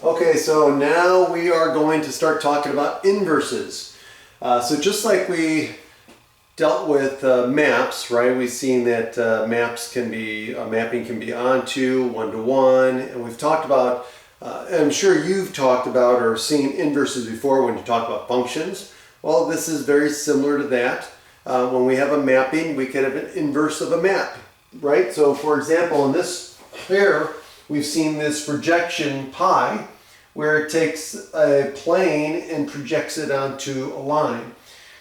Okay, so now we are going to start talking about inverses. So just like we dealt with maps, right? We've seen that mapping can be onto, one-to-one, and we've talked about, I'm sure you've talked about or seen inverses before when you talk about functions. Well, this is very similar to that. When we have a mapping, we could have an inverse of a map, right? So for example, in this here, we've seen this projection pi, where it takes a plane and projects it onto a line.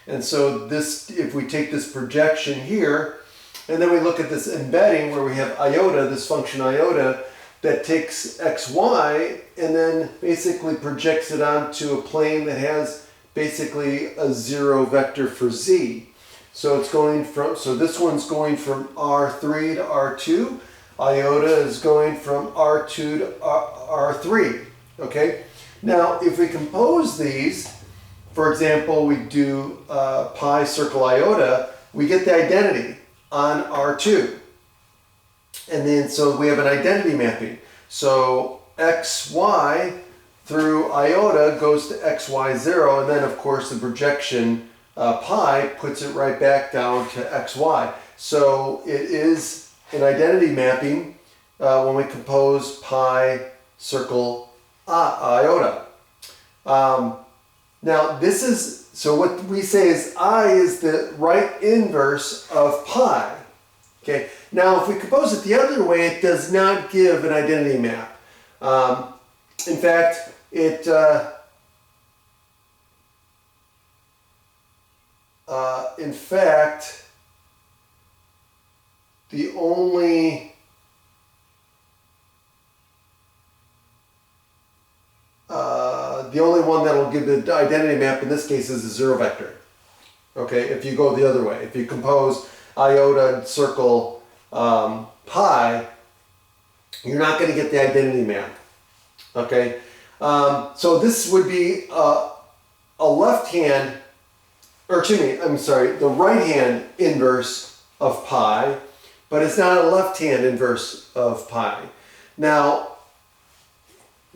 And so this, if we take this projection here, and then we look at this embedding where we have iota, this function iota, that takes xy and then basically projects it onto a plane that has basically a zero vector for z. So it's going from, so this one's going from R3 to R2. Iota is going from R2 to R3, okay? Now, if we compose these, for example, we do pi circle iota, we get the identity on R2. And then, so we have an identity mapping. So xy through iota goes to xy0, and then of course the projection pi puts it right back down to xy. So it is an identity mapping when we compose pi circle iota. Now this is, so what we say is I is the right inverse of pi. Okay. Now if we compose it the other way, it does not give an identity map. In fact, the only one that will give the identity map in this case is the zero vector. Okay, if you go the other way, if you compose iota and circle pi, you're not going to get the identity map. Okay, so this would be a left hand, or excuse me, I'm sorry, the right hand inverse of pi, but it's not a left hand inverse of pi. Now,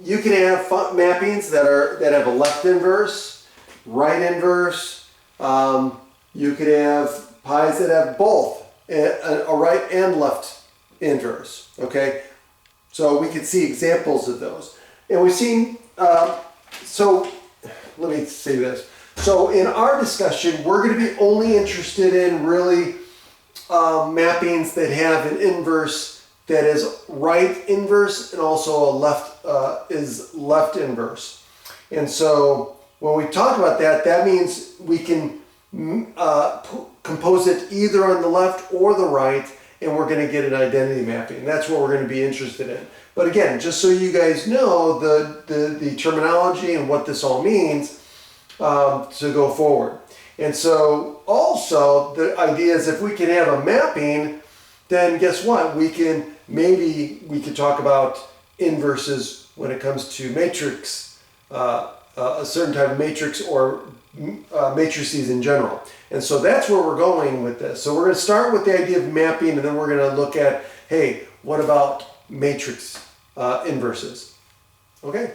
you can have mappings that have a left inverse, right inverse. You could have pi's that have both a right and left inverse. Okay, so we can see examples of those, and we've seen. So let me say this. So in our discussion, we're going to be only interested in really mappings that have an inverse that is right inverse and also a left is left inverse. And so when we talk about that, that means we can compose it either on the left or the right, and we're going to get an identity mapping. That's what we're going to be interested in. But again, just so you guys know the terminology and what this all means to go forward. And so also the idea is if we can have a mapping, then guess what? We could talk about inverses when it comes to matrix, a certain type of matrix or matrices in general. And so that's where we're going with this. So we're going to start with the idea of mapping, and then we're going to look at, hey, what about matrix inverses? Okay.